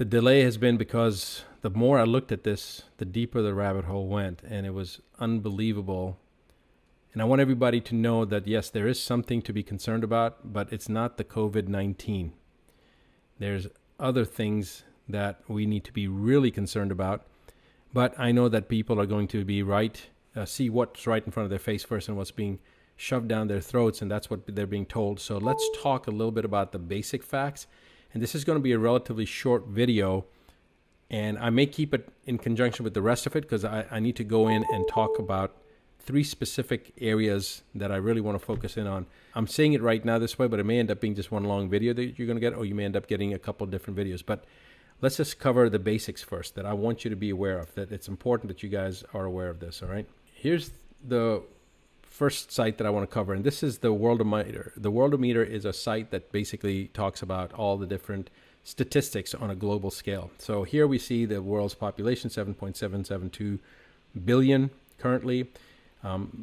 The delay has been because the more I looked at this, the deeper the rabbit hole went, and it was unbelievable. And I want everybody to know that, yes, there is something to be concerned about, but it's not the COVID-19. There's other things that we need to be really concerned about. But I know that people are going to be see what's right in front of their face first and what's being shoved down their throats, and that's what they're being told. So let's talk a little bit about the basic facts. And this is going to be a relatively short video, and I may keep it in conjunction with the rest of it because I need to go in and talk about 3 specific areas that I really want to focus in on. I'm saying it right now this way, but it may end up being just one long video that you're going to get, or you may end up getting a couple of different videos. But let's just cover the basics first that I want you to be aware of, that it's important that you guys are aware of this, all right? Here's the first site that I want to cover, and this is the Worldometer. The Worldometer is a site that basically talks about all the different statistics on a global scale. So here we see the world's population, 7.772 billion currently,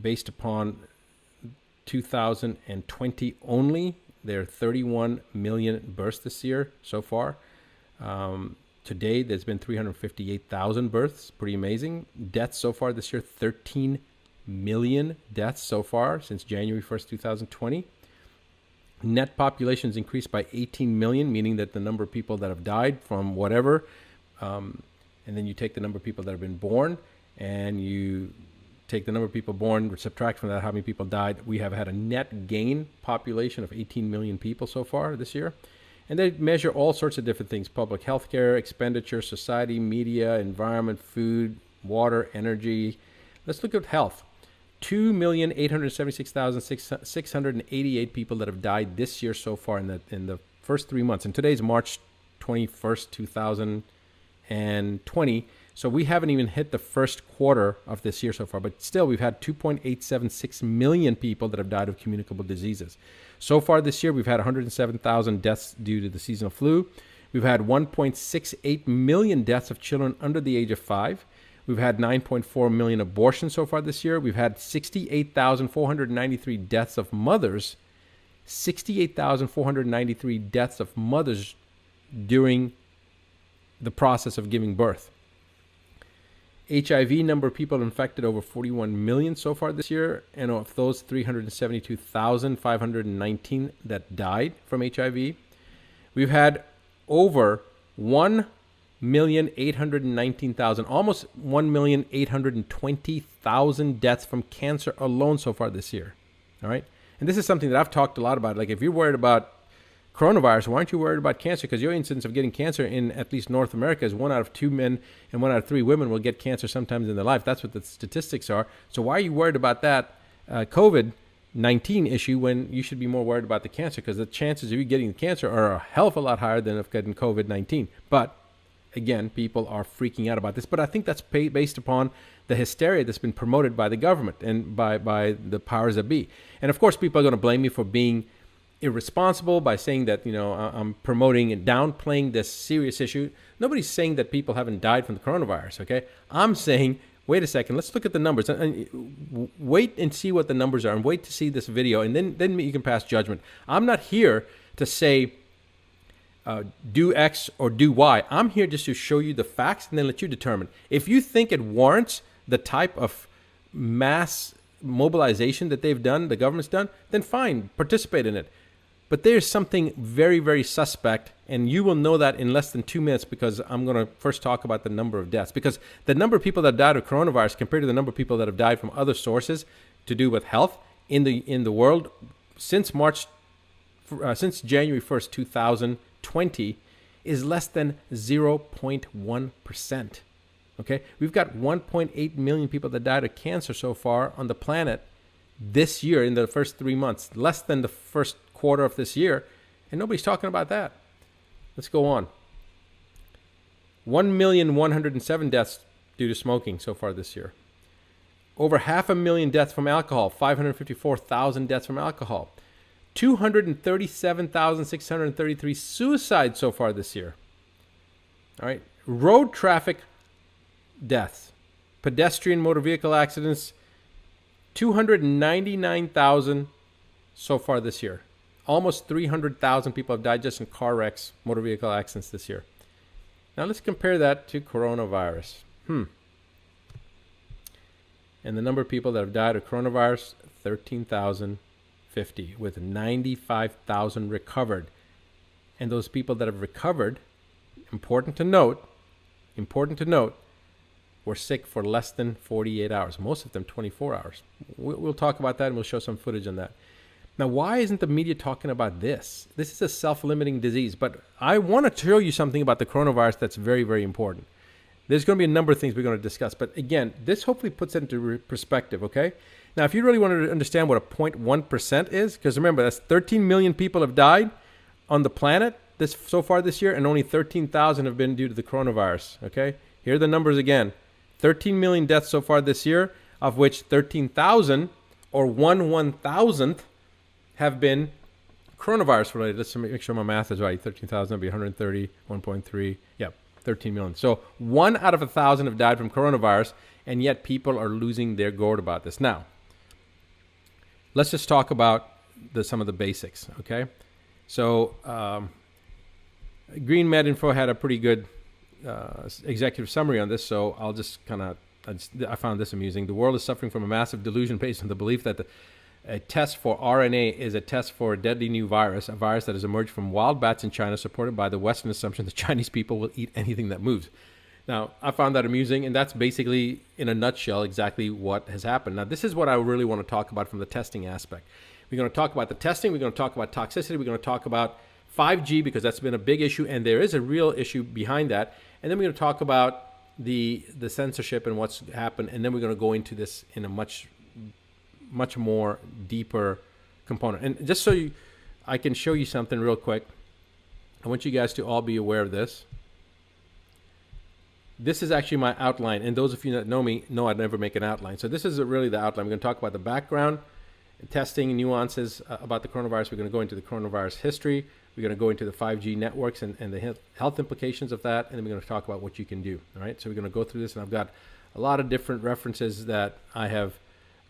based upon 2020 only. There are 31 million births this year so far. Today, there's been 358,000 births. Pretty amazing. Deaths so far this year, 13 million deaths so far since January 1st, 2020. Net populations increased by 18 million, meaning that the number of people that have died from whatever, and then you take the number of people that have been born, and you take the number of people born, subtract from that how many people died. We have had a net gain population of 18 million people so far this year. And they measure all sorts of different things: public health care, expenditure, society, media, environment, food, water, energy. Let's look at health. 2,876,688 people that have died this year so far in the first 3 months. And today's March 21st, 2020. So we haven't even hit the first quarter of this year so far. But still, we've had 2.876 million people that have died of communicable diseases. So far this year, we've had 107,000 deaths due to the seasonal flu. We've had 1.68 million deaths of children under the age of 5. We've had 9.4 million abortions so far this year. We've had 68,493 deaths of mothers. 68,493 deaths of mothers during the process of giving birth. HIV number of people infected over 41 million so far this year, and of those 372,519 that died from HIV. We've had over 1,819,000, almost 1,820,000 deaths from cancer alone so far this year. All right, and this is something that I've talked a lot about. Like, if you're worried about coronavirus, why aren't you worried about cancer? Because your incidence of getting cancer in at least North America is 1 out of 2 men and 1 out of 3 women will get cancer sometimes in their life. That's what the statistics are. So why are you worried about that COVID-19 issue when you should be more worried about the cancer? Because the chances of you getting cancer are a hell of a lot higher than of getting COVID-19. But again, people are freaking out about this. But I think that's based upon the hysteria that's been promoted by the government and by the powers that be. And of course, people are going to blame me for being irresponsible by saying that, I'm promoting and downplaying this serious issue. Nobody's saying that people haven't died from the coronavirus, okay? I'm saying, wait a second, let's look at the numbers and wait and see what the numbers are, and wait to see this video, and then you can pass judgment. I'm not here to say do X or do Y. I'm here just to show you the facts and then let you determine. If you think it warrants the type of mass mobilization that they've done, the government's done, then fine, participate in it. But there's something very, very suspect, and you will know that in less than 2 minutes, because I'm going to first talk about the number of deaths. Because the number of people that died of coronavirus compared to the number of people that have died from other sources to do with health in the world since January 1st, 2020 is less than 0.1%. Okay, we've got 1.8 million people that died of cancer so far on the planet this year in the first 3 months, less than the first quarter of this year, and nobody's talking about that. Let's go on. 1,107 deaths due to smoking so far this year. Over 500,000 deaths from alcohol, 554,000 deaths from alcohol. 237,633 suicides so far this year. All right, road traffic deaths, pedestrian motor vehicle accidents, 299,000 so far this year. Almost 300,000 people have died just in car wrecks, motor vehicle accidents this year. Now let's compare that to coronavirus. And the number of people that have died of coronavirus, 13,050, with 95,000 recovered. And those people that have recovered, important to note, were sick for less than 48 hours. Most of them 24 hours. We'll talk about that, and we'll show some footage on that. Now, why isn't the media talking about this? This is a self-limiting disease, but I want to show you something about the coronavirus that's very, very important. There's going to be a number of things we're going to discuss, but again, this hopefully puts it into perspective, okay? Now, if you really wanted to understand what a 0.1% is, because remember, that's 13 million people have died on the planet so far this year, and only 13,000 have been due to the coronavirus, okay? Here are the numbers again. 13 million deaths so far this year, of which 13,000, or 1/1,000th, have been coronavirus related. Let's make sure my math is right. 13,000 would be 130, 1.3, yep. 13 million. So 1 out of 1,000 have died from coronavirus, and yet people are losing their gourd about this. Now, let's just talk about some of the basics, okay? So Green Med Info had a pretty good executive summary on this, so I'll just I found this amusing. The world is suffering from a massive delusion based on the belief that a test for RNA is a test for a deadly new virus, a virus that has emerged from wild bats in China, supported by the Western assumption that Chinese people will eat anything that moves. Now, I found that amusing, and that's basically, in a nutshell, exactly what has happened. Now, this is what I really want to talk about from the testing aspect. We're going to talk about the testing, we're going to talk about toxicity, we're going to talk about 5G, because that's been a big issue, and there is a real issue behind that. And then we're going to talk about the censorship and what's happened, and then we're going to go into this in a much more deeper component. And just so I can show you something real quick, I want you guys to all be aware of this. This is actually my outline, and those of you that know me know I'd never make an outline. So this is really the outline. We're going to talk about the background, testing, nuances about the coronavirus. We're going to go into the coronavirus history. We're going to go into the 5G networks and the health implications of that, and then we're going to talk about what you can do. All right, so we're going to go through this, and I've got a lot of different references that I have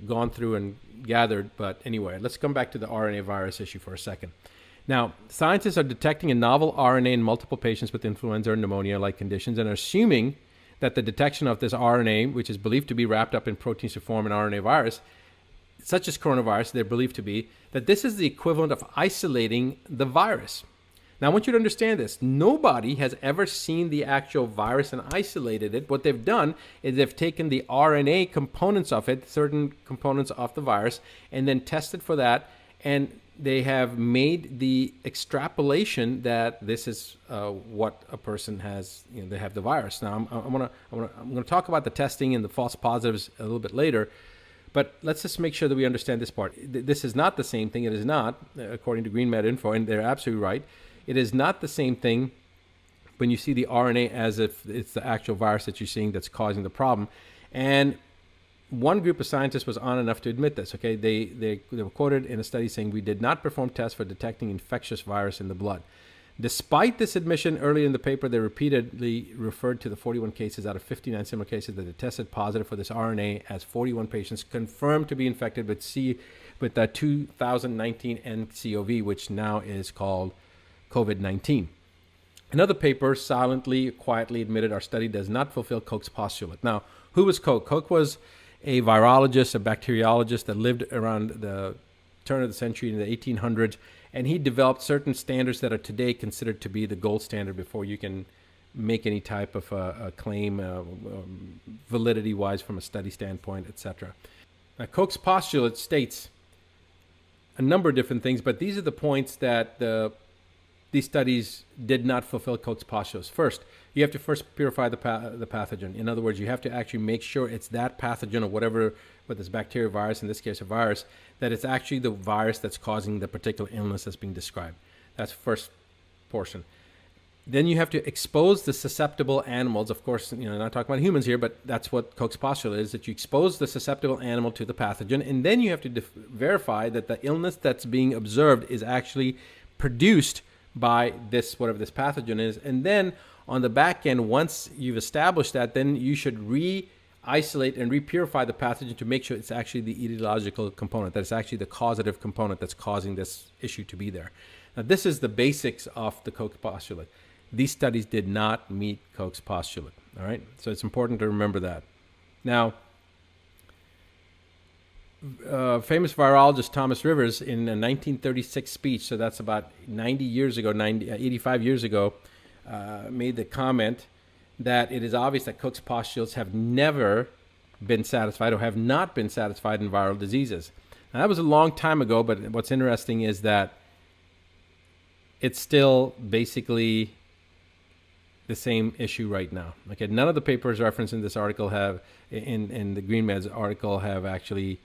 gone through and gathered. But anyway, let's come back to the RNA virus issue for a second. Now, scientists are detecting a novel RNA in multiple patients with influenza or pneumonia-like conditions, and are assuming that the detection of this RNA, which is believed to be wrapped up in proteins to form an RNA virus, such as coronavirus, they're believed to be, that this is the equivalent of isolating the virus. Now, I want you to understand this. Nobody has ever seen the actual virus and isolated it. What they've done is they've taken the RNA components of it, certain components of the virus, and then tested for that, and they have made the extrapolation that this is what a person has. They have the virus. Now, I'm gonna talk about the testing and the false positives a little bit later, but let's just make sure that we understand this part. This is not the same thing. It is not, according to Green Med Info, and they're absolutely right. It is not the same thing when you see the RNA as if it's the actual virus that you're seeing that's causing the problem. And one group of scientists was on enough to admit this. Okay, they were quoted in a study saying, "We did not perform tests for detecting infectious virus in the blood." Despite this admission, early in the paper, they repeatedly referred to the 41 cases out of 59 similar cases that they tested positive for this RNA, as 41 patients confirmed to be infected with the 2019 nCoV, which now is called COVID-19. Another paper silently, quietly admitted our study does not fulfill Koch's postulate. Now, who was Koch? Koch was a virologist, a bacteriologist that lived around the turn of the century in the 1800s, and he developed certain standards that are today considered to be the gold standard before you can make any type of a claim, validity-wise from a study standpoint, etc. Now, Koch's postulate states a number of different things, but these are the points that these studies did not fulfill Koch's postulates. First, you have to first purify the pathogen. In other words, you have to actually make sure it's that pathogen or whatever, whether it's bacteria, virus, in this case a virus, that it's actually the virus that's causing the particular illness that's being described. That's the first portion. Then you have to expose the susceptible animals. Of course, not talking about humans here, but that's what Koch's postulate is, that you expose the susceptible animal to the pathogen, and then you have to verify that the illness that's being observed is actually produced by this, whatever this pathogen is. And then on the back end, once you've established that, then you should re-isolate and re-purify the pathogen to make sure it's actually the etiological component, that it's actually the causative component that's causing this issue to be there. Now, this is the basics of the Koch postulate. these studies did not meet Koch's postulate. All right, so it's important to remember that. Now, famous virologist Thomas Rivers, in a 1936 speech, so that's about 90 years ago, 85 years ago, made the comment that it is obvious that Koch's postulates have never been satisfied or have not been satisfied in viral diseases. Now, that was a long time ago, but what's interesting is that it's still basically the same issue right now. Okay, none of the papers referenced in this article have, in the GreenMeds article, have actually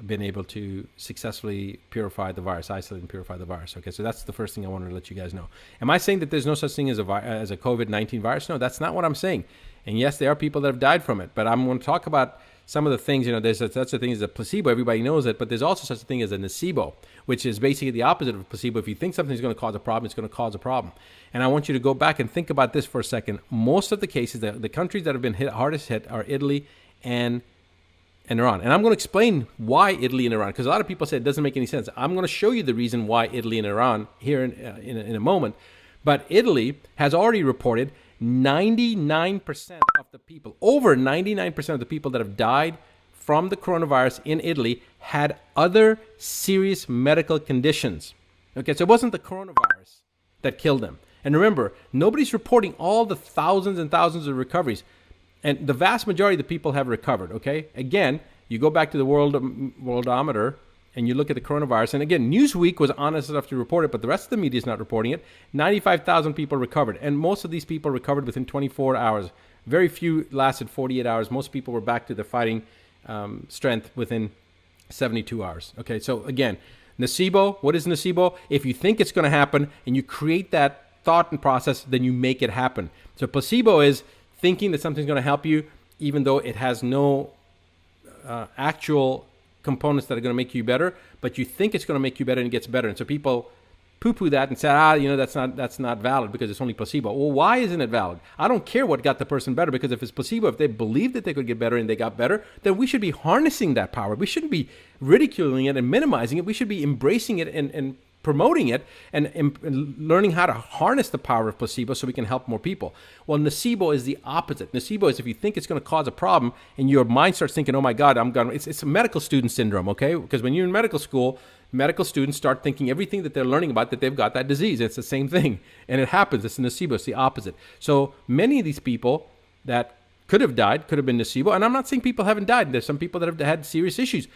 been able to successfully purify the virus, isolate and purify the virus. Okay, so that's the first thing I wanted to let you guys know. Am I saying that there's no such thing as a COVID-19 virus? No, that's not what I'm saying. And yes, there are people that have died from it, but I'm going to talk about some of the things. There's such a thing as a placebo. Everybody knows it, but there's also such a thing as a nocebo, which is basically the opposite of a placebo. If you think something's going to cause a problem, it's going to cause a problem. And I want you to go back and think about this for a second. Most of the cases, the countries that have been hardest hit are Italy and Iran. And I'm going to explain why Italy and Iran, because a lot of people say it doesn't make any sense. I'm going to show you the reason why Italy and Iran here in a moment. But Italy has already reported 99% of the people, over 99% of the people that have died from the coronavirus in Italy had other serious medical conditions. Okay, so it wasn't the coronavirus that killed them. And remember, nobody's reporting all the thousands and thousands of recoveries. And the vast majority of the people have recovered, okay? Again, you go back to the Worldometer and you look at the coronavirus. And again, Newsweek was honest enough to report it, but the rest of the media is not reporting it. 95,000 people recovered. And most of these people recovered within 24 hours. Very few lasted 48 hours. Most people were back to their fighting strength within 72 hours. Okay, so again, nocebo, what is nocebo? If you think it's going to happen and you create that thought and process, then you make it happen. So placebo is thinking that something's going to help you, even though it has no actual components that are going to make you better, but you think it's going to make you better and it gets better. And so people poo-poo that and say, that's not valid because it's only placebo. Well, why isn't it valid? I don't care what got the person better, because if it's placebo, if they believed that they could get better and they got better, then we should be harnessing that power. We shouldn't be ridiculing it and minimizing it. We should be embracing it and promoting it and learning how to harness the power of placebo so we can help more people. Well, nocebo is the opposite. Nocebo is if you think it's going to cause a problem and your mind starts thinking, oh my God, it's a medical student syndrome, okay? Because when you're in medical school, medical students start thinking everything that they're learning about that they've got that disease. It's the same thing. And it happens. It's nocebo. It's the opposite. So many of these people that could have died could have been nocebo. And I'm not saying people haven't died. There's some people that have had serious issues.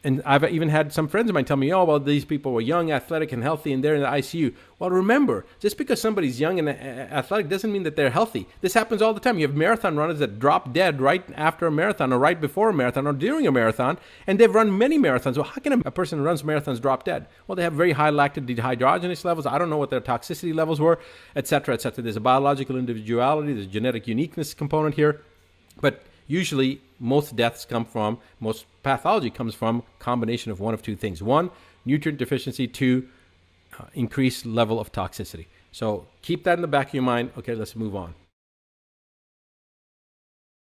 And I've even had some friends of mine tell me, oh, well, these people were young, athletic, and healthy, and they're in the ICU. Well, remember, just because somebody's young and athletic doesn't mean that they're healthy. This happens all the time. You have marathon runners that drop dead right after a marathon or right before a marathon or during a marathon, and they've run many marathons. Well, how can a person who runs marathons drop dead? Well, they have very high lactic dehydrogenase levels. I don't know what their toxicity levels were, et cetera, et cetera. There's a biological individuality. There's a genetic uniqueness component here. But usually, most pathology comes from combination of one of two things. One, nutrient deficiency. Two, increased level of toxicity. So keep that in the back of your mind. Okay, let's move on.